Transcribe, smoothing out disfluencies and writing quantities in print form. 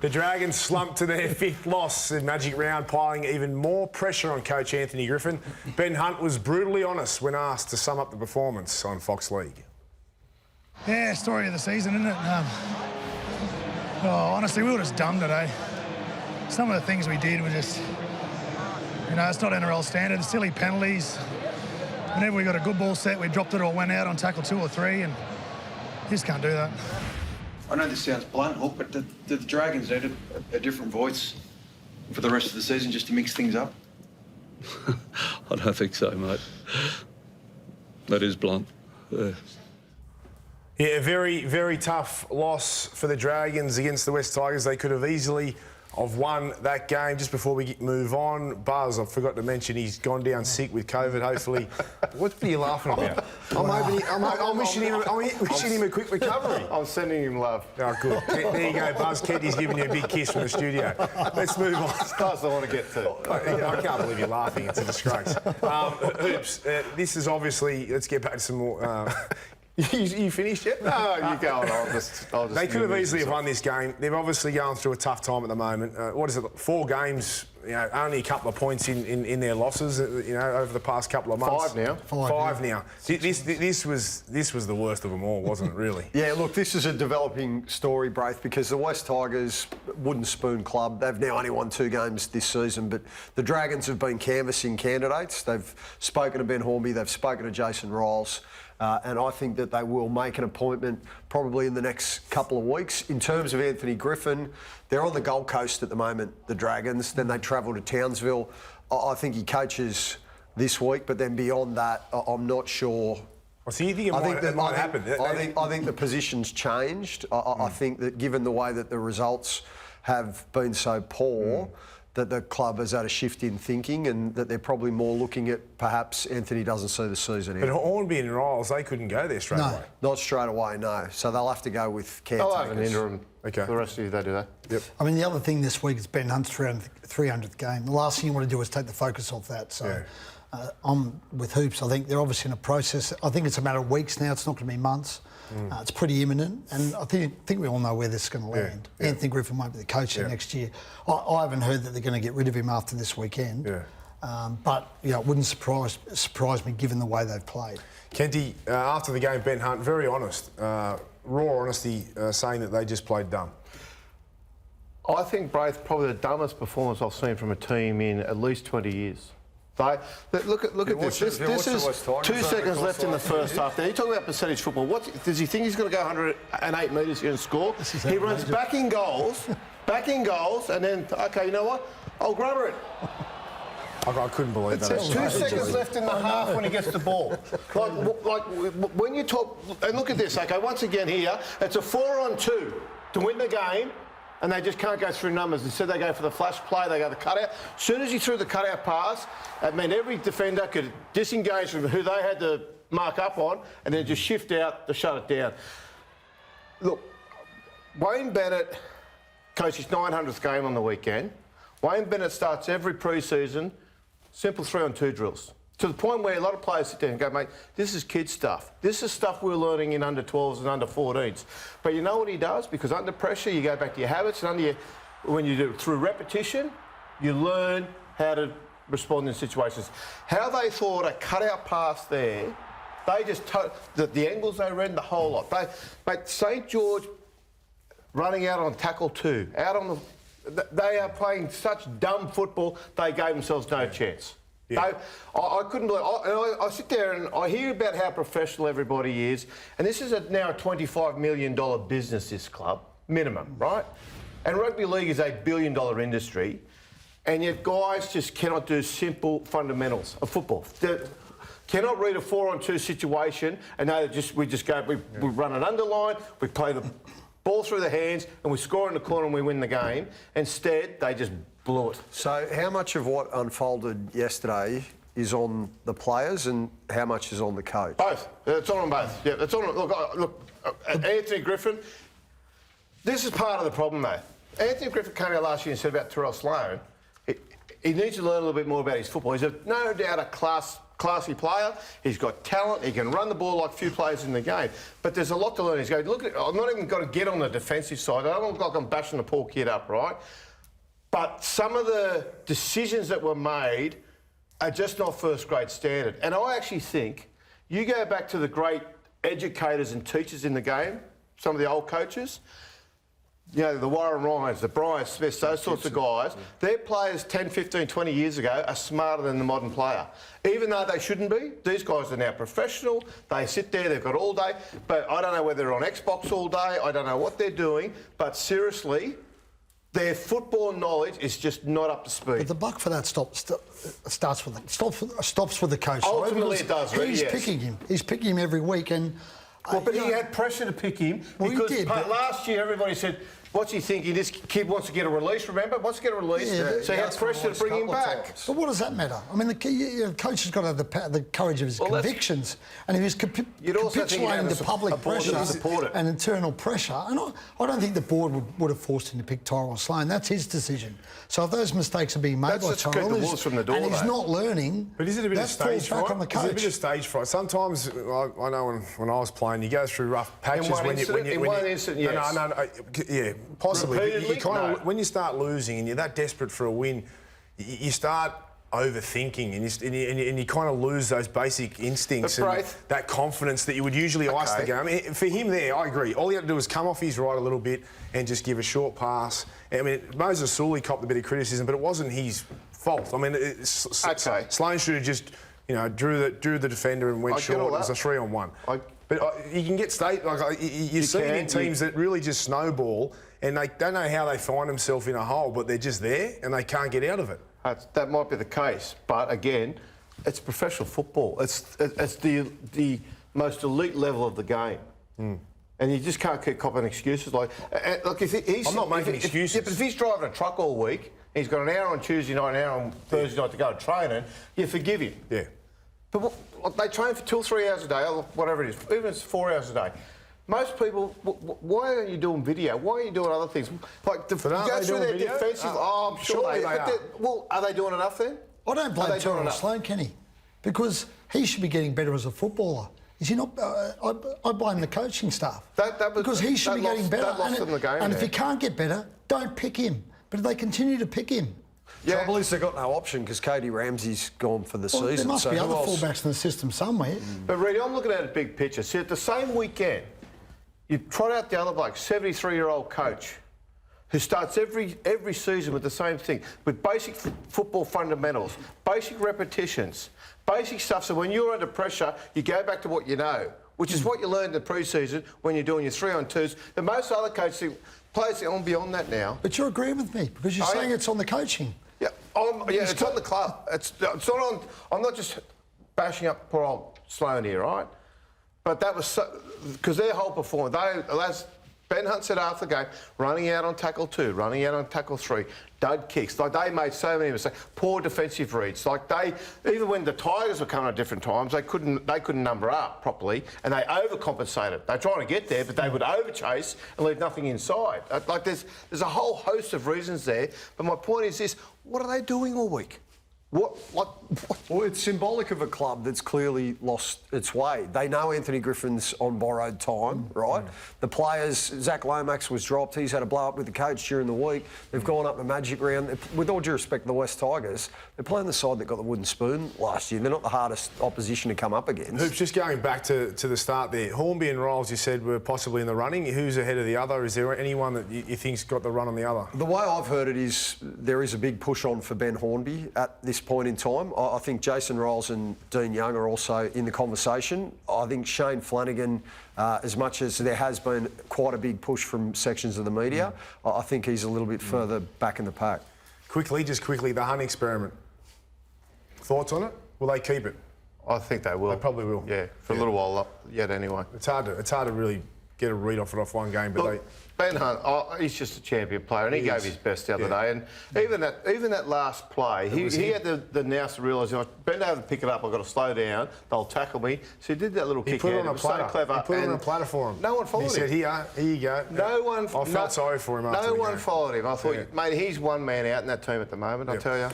The Dragons slumped to their 5th loss in Magic Round, piling even more pressure on coach Anthony Griffin. Ben Hunt was brutally honest when asked to sum up the performance on Fox League. Yeah, story of the season, isn't it? Honestly, we were just dumb today. Some of the things we did were just, it's not NRL standard. Silly penalties. Whenever we got a good ball set, we dropped it or went out on tackle 2 or 3, and you just can't do that. I know this sounds blunt, Hook, but do the Dragons need a different voice for the rest of the season just to mix things up? I don't think so, mate. That is blunt. Yeah, a very, very tough loss for the Dragons against the West Tigers. They could have easily won that game. Just before we move on, Buzz, I forgot to mention he's gone down sick with COVID. Hopefully, what are you laughing about? I'm wishing him a quick recovery. I'm sending him love. Oh, good. There you go, Buzz. Kenty's giving you a big kiss from the studio. Let's move on. That's I want to get to. I can't believe you're laughing. It's a disgrace. Hoops, this is obviously... Let's get back to some more... You finished yet? No, you go on. I'll just they could have easily won this game. They're obviously going through a tough time at the moment. What is it? 4 games, only a couple of points in their losses, over the past couple of months. 5 now. 5 now. This was the worst of them all, wasn't it, really? Yeah, look, this is a developing story, Braith, because the West Tigers, wooden spoon club, they've now only won 2 games this season, but the Dragons have been canvassing candidates. They've spoken to Ben Hornby, they've spoken to Jason Riles. And I think that they will make an appointment probably in the next couple of weeks. In terms of Anthony Griffin, they're on the Gold Coast at the moment, the Dragons. Then they travel to Townsville. I think he coaches this week, but then beyond that, I'm not sure. So you think it might happen? I think the position's changed. I think that given the way that the results have been so poor, that the club has had a shift in thinking and that they're probably more looking at perhaps Anthony doesn't see the season But in. Hornby and Riles, they couldn't go there straight away. Not straight away, no. So they'll have to go with caretakers. They'll have an interim for the rest of you, they do that. Yep. I mean, the other thing this week is Ben Hunt's 300th game. The last thing you want to do is take the focus off that. So I'm with Hoops. I think they're obviously in a process. I think it's a matter of weeks now. It's not going to be months. It's pretty imminent, and I think we all know where this is going to land. Yeah. Anthony Griffin won't be the coach there next year. I haven't heard that they're going to get rid of him after this weekend. But it wouldn't surprise me given the way they've played. Kenty, after the game, Ben Hunt, very honest, raw honesty, saying that they just played dumb. I think Braith probably the dumbest performance I've seen from a team in at least 20 years. Look at this. This is 2 seconds left in the first half. Now, you talk about percentage football. Does he think he's going to go 108 metres here and score? He runs back in goals, and then, OK, you know what? I'll grubber it. I couldn't believe that. 2 seconds left in the half when he gets the ball. Like when you talk... And look at this, OK, once again here, it's a 4-on-2 to win the game. And they just can't go through numbers. Instead, they go for the flash play, they go the cutout. As soon as he threw the cutout pass, it meant every defender could disengage from who they had to mark up on and then just shift out to shut it down. Look, Wayne Bennett coached his 900th game on the weekend. Wayne Bennett starts every pre-season, simple 3-on-2 drills. To the point where a lot of players sit there and go, mate, this is kid stuff. This is stuff we're learning in under 12s and under 14s. But you know what he does? Because under pressure, you go back to your habits, and when you do it through repetition, you learn how to respond in situations. How they thought a cutout pass there, they just the angles they read, the whole lot. Mate, St George running out on tackle 2, they are playing such dumb football, they gave themselves no chance. Yeah. I couldn't believe it. I sit there and I hear about how professional everybody is, and this is now a $25 million business, this club, minimum, right? And rugby league is a $1 billion industry, and yet guys just cannot do simple fundamentals of football. They cannot read a 4-on-2 situation and know that we run an underline, we play the ball through the hands, and we score in the corner and we win the game. Instead, they just blew it. So how much of what unfolded yesterday is on the players and how much is on the coach? Both. It's on both. Yeah, it's on. Look, Anthony Griffin, this is part of the problem, mate. Anthony Griffin came out last year and said about Terrell Sloan, he needs to learn a little bit more about his football. He's no doubt a class classy player. He's got talent. He can run the ball like few players in the game. But there's a lot to learn. He's going, look, I'm not even got to get on the defensive side. I don't look like I'm bashing the poor kid up, right? But some of the decisions that were made are just not first-grade standard. And I actually think you go back to the great educators and teachers in the game, some of the old coaches, you know, the Warren Ryans, the Brian Smiths, those sorts of guys, their players 10, 15, 20 years ago are smarter than the modern player. Even though they shouldn't be, these guys are now professional. They sit there, they've got all day. But I don't know whether they're on Xbox all day. I don't know what they're doing. But seriously, their football knowledge is just not up to speed. But the buck for that stops with the coach. Ultimately, it does. He's yes. picking him. He's picking him every week, and But he had pressure to pick him because last year everybody said, what's he thinking? This kid wants to get a release, remember? Wants to get a release. Yeah, so he had pressure to bring him back. But what does that matter? I mean, the coach has got to have the courage of his convictions. And if he's capitulating to public pressure and internal pressure, and I don't think the board would have forced him to pick Tyrell Sloan. That's his decision. So if those mistakes are being made by Tyrell and he's not learning, but is it a bit of stage fright? On the coach. Is it a bit of stage fright? Sometimes, I know when I was playing, you go through rough patches in one incident, yes. No, yeah, possibly. Repeatedly? When you start losing and you're that desperate for a win, you start overthinking and you kind of lose those basic instincts and that confidence that you would usually ice the game. I mean, for him there, I agree. All he had to do was come off his right a little bit and just give a short pass. I mean, Moses Sully copped a bit of criticism, but it wasn't his fault. I mean, Sloan should have just, drew the defender and went short. It was a 3-on-1. But you can get you see it in teams that really just snowball and they don't know how they find themselves in a hole, but they're just there and they can't get out of it. That might be the case, but again, it's professional football. It's the most elite level of the game, and you just can't keep copping excuses. Look, I'm not making excuses. But if he's driving a truck all week, he's got an hour on Tuesday night, an hour on Thursday night to go training, you forgive him. Yeah. But they train for 2 or 3 hours a day, or whatever it is, even if it's 4 hours a day. Most people, why aren't you doing video? Why are you doing other things? Like, you go through their defensive... I'm sure they are. Well, are they doing enough then? I don't blame Tyrell Sloan, Kenny, because he should be getting better as a footballer. Is he not? I blame the coaching staff. Because he should be getting better. And if he can't get better, don't pick him. But if they continue to pick him... Yeah. Trouble is they've got no option because Cody Ramsey's gone for the season. There must be other fullbacks in the system somewhere. But Reedy, I'm looking at a big picture. See, at the same weekend, you trot out the other bloke, 73-year-old coach, who starts every season with the same thing, with basic football fundamentals, basic repetitions, basic stuff. So when you're under pressure, you go back to what you know, which is what you learned in the pre-season when you're doing your 3-on-2s. And most other coaches, players are on beyond that now. But you're agreeing with me because you're saying it's on the coaching. Yeah, it's on the club. It's not on. I'm not just bashing up poor old Sloan here, right? But that was because their whole performance. As Ben Hunt said after the game, running out on tackle 2, running out on tackle 3, dud kicks. Like they made so many mistakes. Poor defensive reads. Like even when the Tigers were coming at different times, they couldn't number up properly, and they overcompensated. They're trying to get there, but they would overchase and leave nothing inside. Like there's a whole host of reasons there. But my point is this: what are they doing all week? What? Well, it's symbolic of a club that's clearly lost its way. They know Anthony Griffin's on borrowed time, right? The players, Zach Lomax was dropped. He's had a blow-up with the coach during the week. They've gone up the magic round. With all due respect to the West Tigers, they're playing the side that got the wooden spoon last year. They're not the hardest opposition to come up against. Hoops, just going back to the start there, Hornby and Riles, you said, were possibly in the running. Who's ahead of the other? Is there anyone that you think's got the run on the other? The way I've heard it is there is a big push on for Ben Hornby at this point in time. I think Jason Riles and Dean Young are also in the conversation. I think Shane Flanagan, as much as there has been quite a big push from sections of the media, I think he's a little bit further back in the pack. Quickly, the Hunt experiment. Thoughts on it? Will they keep it? I think they will. They probably will. Yeah, for a little while yet anyway. It's hard to really get a read off it off one game, but Look, Ben Hunt, he's just a champion player, and he gave his best the other day. And even that last play, he had the nous to realise, bend over to pick it up, I've got to slow down, they'll tackle me. So he did that little kick out. It was so clever. He put it on a platter for him. No one followed him. He said, here you go. I felt sorry for him after the game. No one followed him. I thought, mate, he's one man out in that team at the moment, I tell you.